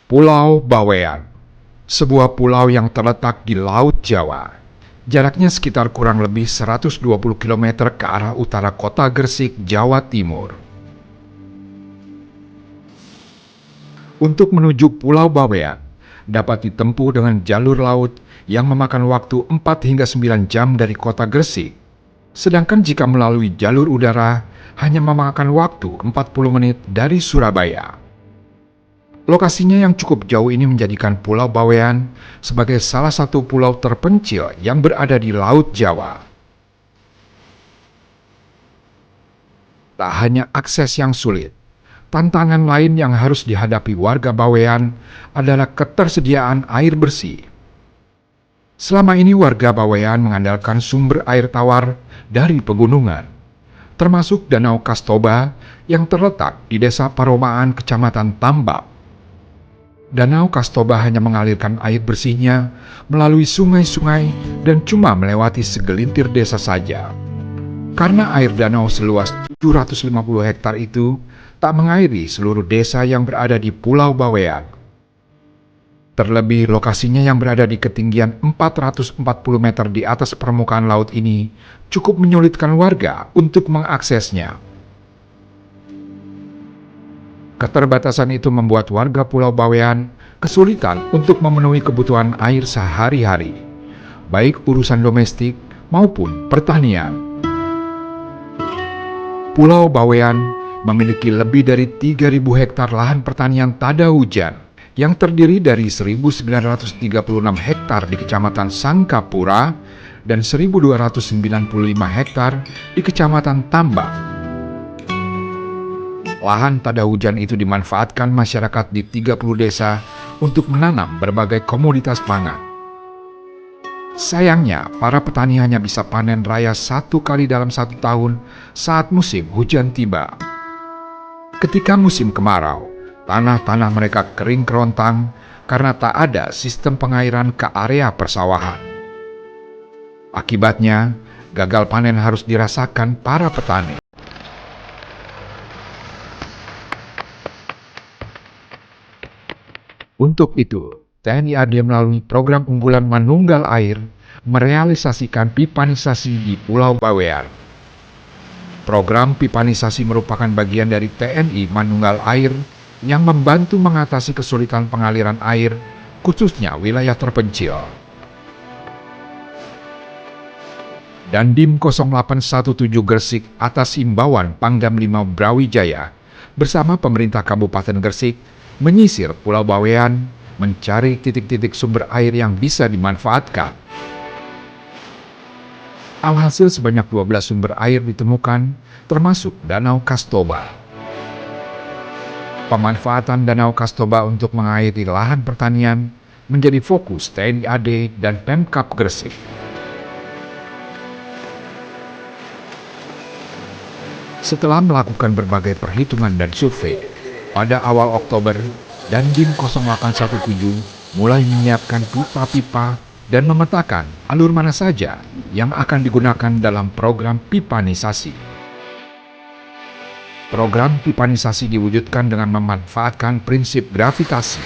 Pulau Bawean, sebuah pulau yang terletak di Laut Jawa. Jaraknya sekitar kurang lebih 120 km ke arah utara kota Gresik, Jawa Timur. Untuk menuju Pulau Bawean, dapat ditempuh dengan jalur laut yang memakan waktu 4 hingga 9 jam dari kota Gresik. Sedangkan jika melalui jalur udara, hanya memakan waktu 40 menit dari Surabaya. Lokasinya yang cukup jauh ini menjadikan Pulau Bawean sebagai salah satu pulau terpencil yang berada di Laut Jawa. Tak hanya akses yang sulit, tantangan lain yang harus dihadapi warga Bawean adalah ketersediaan air bersih. Selama ini warga Bawean mengandalkan sumber air tawar dari pegunungan, termasuk Danau Kastoba yang terletak di Desa Paromaan, Kecamatan Tambak. Danau Kastoba hanya mengalirkan air bersihnya melalui sungai-sungai dan cuma melewati segelintir desa saja. Karena air danau seluas 750 hektar itu tak mengairi seluruh desa yang berada di Pulau Bawean. Terlebih lokasinya yang berada di ketinggian 440 meter di atas permukaan laut ini cukup menyulitkan warga untuk mengaksesnya. Keterbatasan itu membuat warga Pulau Bawean kesulitan untuk memenuhi kebutuhan air sehari-hari, baik urusan domestik maupun pertanian. Pulau Bawean memiliki lebih dari 3.000 hektar lahan pertanian tada hujan yang terdiri dari 1.936 hektar di Kecamatan Sangkapura dan 1.295 hektar di Kecamatan Tambak. Lahan tada hujan itu dimanfaatkan masyarakat di 30 desa untuk menanam berbagai komoditas pangan. Sayangnya, para petani hanya bisa panen raya 1 kali dalam 1 tahun saat musim hujan tiba. Ketika musim kemarau, tanah-tanah mereka kering kerontang karena tak ada sistem pengairan ke area persawahan. Akibatnya, gagal panen harus dirasakan para petani. Untuk itu, TNI AD melalui program unggulan Manunggal Air merealisasikan pipanisasi di Pulau Bawean. Program pipanisasi merupakan bagian dari TNI Manunggal Air yang membantu mengatasi kesulitan pengaliran air, khususnya wilayah terpencil. Dandim 0817 Gresik atas himbauan Pangdam 5 Brawijaya bersama pemerintah Kabupaten Gresik menyisir Pulau Bawean, mencari titik-titik sumber air yang bisa dimanfaatkan. Alhasil sebanyak 12 sumber air ditemukan, termasuk Danau Kastoba. Pemanfaatan Danau Kastoba untuk mengairi lahan pertanian menjadi fokus TNI AD dan Pemkab Gresik. Setelah melakukan berbagai perhitungan dan survei, pada awal Oktober, Dandim 0817 mulai menyiapkan pipa-pipa dan memetakan alur mana saja yang akan digunakan dalam program pipanisasi. Program pipanisasi diwujudkan dengan memanfaatkan prinsip gravitasi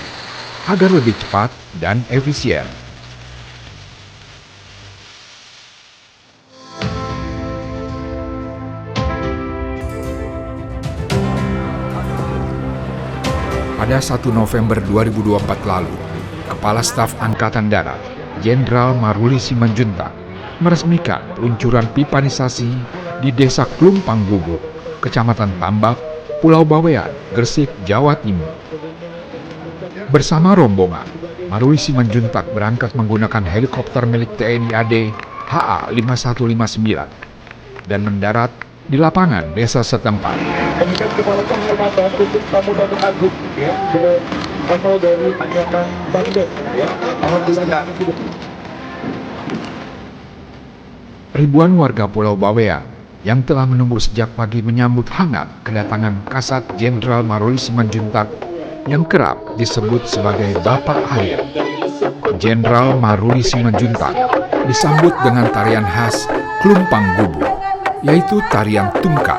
agar lebih cepat dan efisien. Pada 1 November 2024 lalu, Kepala Staf Angkatan Darat, Jenderal Maruli Simanjuntak, meresmikan peluncuran pipanisasi di Desa Klumpang Gubuk, Kecamatan Tambak, Pulau Bawean, Gresik, Jawa Timur. Bersama rombongan, Maruli Simanjuntak berangkat menggunakan helikopter milik TNI AD HA5159 dan mendarat di lapangan desa setempat. Demikian kepala penghormatan untuk tamu-tamu agung ya, berasal dari Angkatan Bandung ya. Alhamdulillah. Ribuan warga Pulau Bawean yang telah menunggu sejak pagi menyambut hangat kedatangan Kasat Jenderal Maruli Simanjuntak yang kerap disebut sebagai Bapak Air. Jenderal Maruli Simanjuntak disambut dengan tarian khas Klumpang Gubuk, yaitu tarian tungka.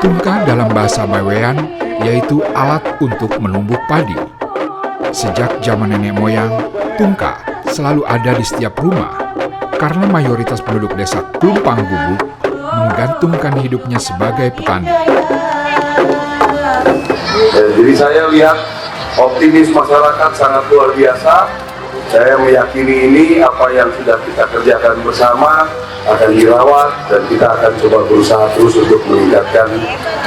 Tungka dalam bahasa Bawean yaitu alat untuk menumbuk padi. Sejak zaman nenek moyang, tungka selalu ada di setiap rumah karena mayoritas penduduk desa Plumpang Gubuk menggantungkan hidupnya sebagai petani. Jadi saya lihat optimis masyarakat sangat luar biasa. Saya meyakini ini apa yang sudah kita kerjakan bersama akan dirawat dan kita akan coba berusaha terus untuk meningkatkan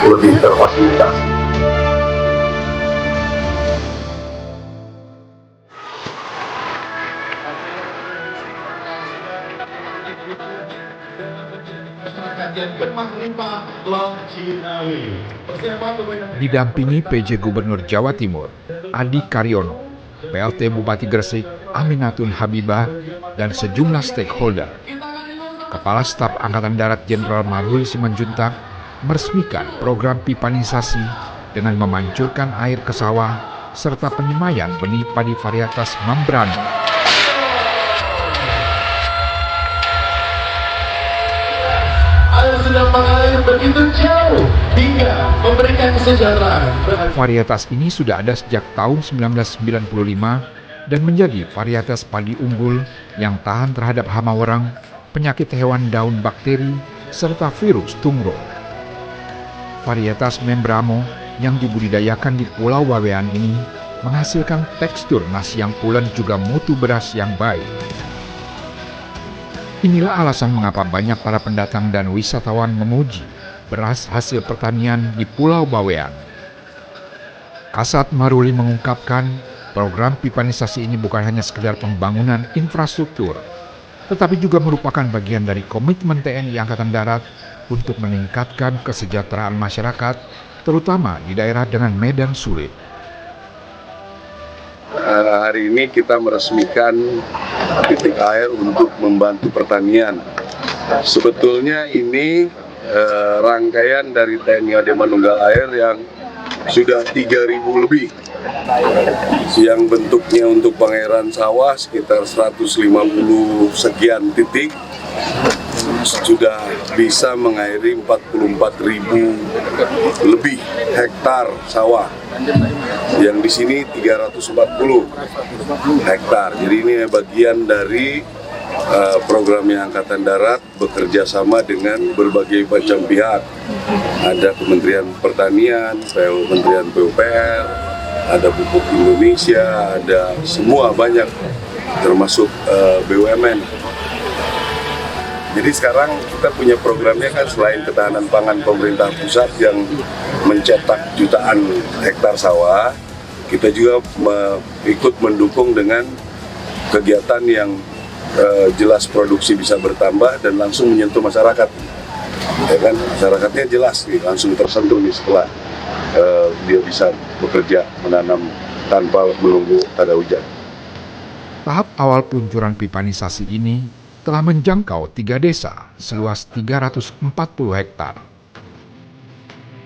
lebih terfasilitasi. Didampingi PJ Gubernur Jawa Timur, Adi Karyono, PLT Bupati Gresik, Aminatun Habibah, dan sejumlah stakeholder. Kepala Staf Angkatan Darat Jenderal Maruli Simanjuntak meresmikan program pipanisasi dengan memancurkan air ke sawah serta penyemaian benih padi varietas Membrana. Air sudah mengalir begitu jauh hingga memberikan sejarah. Varietas ini sudah ada sejak tahun 1995 dan menjadi varietas padi unggul yang tahan terhadap hama wereng, penyakit hewan daun bakteri, serta virus tungro. Varietas Membramo yang dibudidayakan di Pulau Bawean ini menghasilkan tekstur nasi yang pulen juga mutu beras yang baik. Inilah alasan mengapa banyak para pendatang dan wisatawan memuji beras hasil pertanian di Pulau Bawean. Kasat Maruli mengungkapkan, program pipanisasi ini bukan hanya sekedar pembangunan infrastruktur, tetapi juga merupakan bagian dari komitmen TNI Angkatan Darat untuk meningkatkan kesejahteraan masyarakat, terutama di daerah dengan medan sulit. Hari ini kita meresmikan titik air untuk membantu pertanian. Sebetulnya ini rangkaian dari TNI AD Manunggal Air yang sudah 3.000 lebih. Yang bentuknya untuk pengairan sawah sekitar 150 sekian titik sudah bisa mengairi 44.000 lebih hektar sawah. Yang di sini 340 hektar. Jadi ini bagian dari programnya Angkatan Darat bekerja sama dengan berbagai macam pihak. Ada Kementerian Pertanian, Kementerian PUPR, ada Pupuk Indonesia, ada semua banyak termasuk BUMN. Jadi sekarang kita punya programnya kan selain ketahanan pangan pemerintah pusat yang mencetak jutaan hektar sawah, kita juga ikut mendukung dengan kegiatan yang jelas produksi bisa bertambah dan langsung menyentuh masyarakat. Ya kan, masyarakatnya jelas nih, langsung tersentuh nih setelah dia bisa bekerja menanam tanpa menunggu ada hujan. Tahap awal peluncuran pipanisasi ini telah menjangkau 3 desa seluas 340 hektar,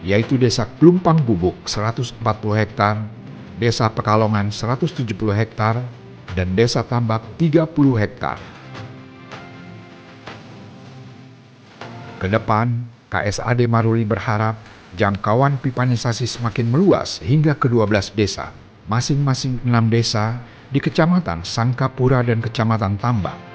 yaitu Desa Plumpang Gubuk 140 hektar, Desa Pekalongan 170 hektar, dan Desa Tambak 30 hektar. Kedepan, KSAD Maruli berharap jangkauan pipanisasi semakin meluas hingga ke 12 desa, masing-masing 6 desa di Kecamatan Sangkapura dan Kecamatan Tambak.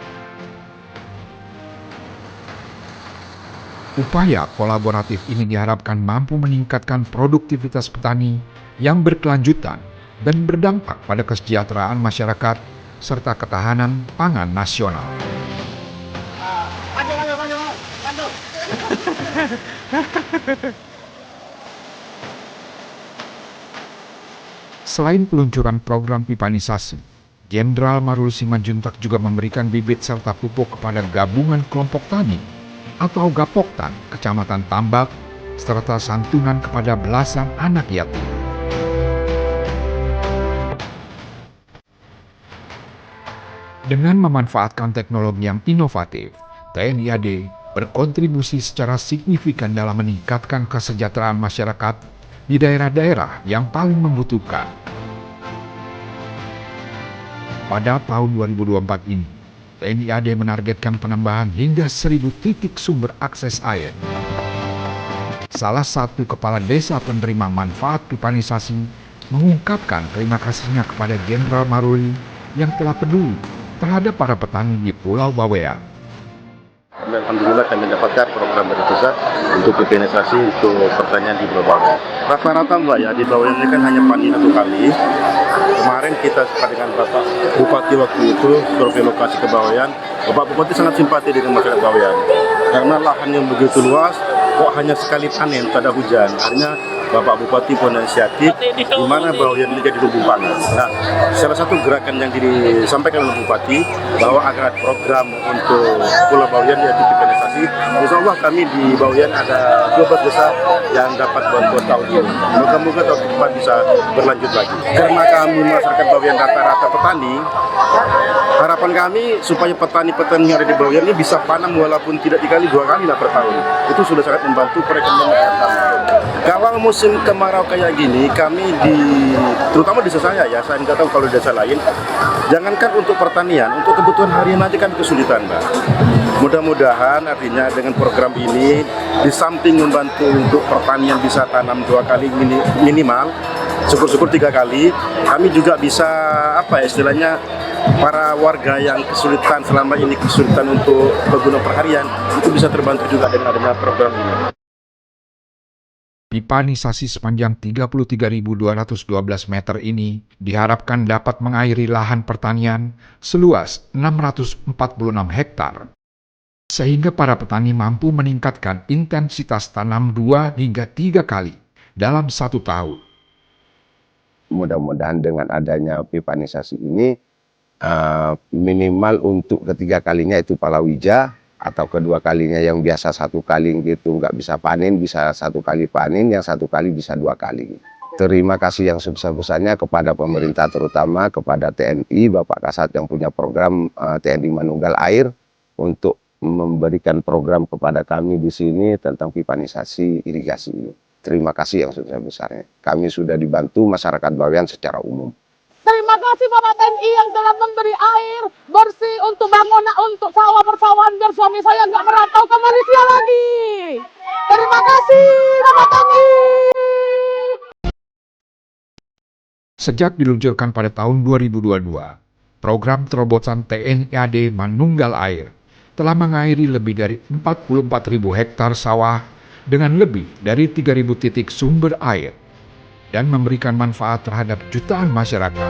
Upaya kolaboratif ini diharapkan mampu meningkatkan produktivitas petani yang berkelanjutan dan berdampak pada kesejahteraan masyarakat serta ketahanan pangan nasional. Selain peluncuran program pipanisasi, Jenderal Maruli Simanjuntak juga memberikan bibit serta pupuk kepada gabungan kelompok tani atau Gapoktan Kecamatan Tambak, serta santunan kepada belasan anak yatim. Dengan memanfaatkan teknologi yang inovatif, TNI AD berkontribusi secara signifikan dalam meningkatkan kesejahteraan masyarakat di daerah-daerah yang paling membutuhkan. Pada tahun 2024 ini, TNI AD menargetkan penambahan hingga 1.000 titik sumber akses air. Salah satu kepala desa penerima manfaat pipanisasi mengungkapkan terima kasihnya kepada Jenderal Maruli yang telah peduli terhadap para petani di Pulau Bawean. Alhamdulillah kami mendapatkan program dari pusat untuk pipinisasi untuk pertanian di Pulau Bawean. Rata-rata Mbak ya, di Bawean ini kan hanya panen 1 kali. Kemarin kita sempat dengan Bapak Bupati waktu itu survei lokasi ke Bawean. Bapak Bupati sangat simpati dengan masyarakat Bawean karena lahan yang begitu luas kok hanya sekali panen, tak ada hujan. Akhirnya Bapak Bupati pun inisiatif di mana Bawean ini jadi lumbung pangan. Nah, salah satu gerakan yang disampaikan oleh Bupati bahwa agar program untuk Pulau Bawean yaitu pipinisasi, insya Allah kami di Bawean ada 12 desa yang dapat bantuan tahun ini. Moga-moga tahun depan bisa berlanjut lagi. Karena kami masyarakat Bawean rata-rata petani, harapan kami supaya petani-petani yang ada di Bawean ini bisa panen walaupun tidak dikali 2 kali lah per tahun. Itu sudah sangat membantu perekonomian masyarakat kami. Kalau musim kemarau kayak gini, kami terutama desa saya ya, saya nggak tahu kalau desa lain, jangankan untuk pertanian, untuk kebutuhan harian aja kan kesulitan, Mbak. Mudah-mudahan artinya dengan program ini, di samping membantu untuk pertanian bisa tanam 2 kali minimal, syukur-syukur 3 kali, kami juga bisa istilahnya para warga yang kesulitan selama ini kesulitan untuk kebutuhan perharian itu bisa terbantu juga dengan adanya program ini. Pipanisasi sepanjang 33.212 meter ini diharapkan dapat mengairi lahan pertanian seluas 646 hektar, sehingga para petani mampu meningkatkan intensitas tanam 2 hingga 3 kali dalam 1 tahun. Mudah-mudahan dengan adanya pipanisasi ini, minimal untuk ketiga kalinya itu palawija, atau kedua kalinya yang biasa 1 kali gitu nggak bisa panen, bisa 1 kali panen, yang 1 kali bisa 2 kali. Terima kasih yang sebesar-besarnya kepada pemerintah, terutama kepada TNI, Bapak Kasat yang punya program TNI Manunggal Air untuk memberikan program kepada kami di sini tentang pipanisasi irigasi ini. Terima kasih yang sebesar-besarnya. Kami sudah dibantu masyarakat Bawean secara umum. Terima kasih Bapak TNI yang telah memberi air bersih untuk bangunan, untuk sawah persawahan biar suami saya nggak merantau ke Malaysia lagi. Terima kasih Bapak TNI. Sejak diluncurkan pada tahun 2022, program terobosan TNI AD Manunggal Air telah mengairi lebih dari 44.000 hektar sawah dengan lebih dari 3.000 titik sumber air dan memberikan manfaat terhadap jutaan masyarakat.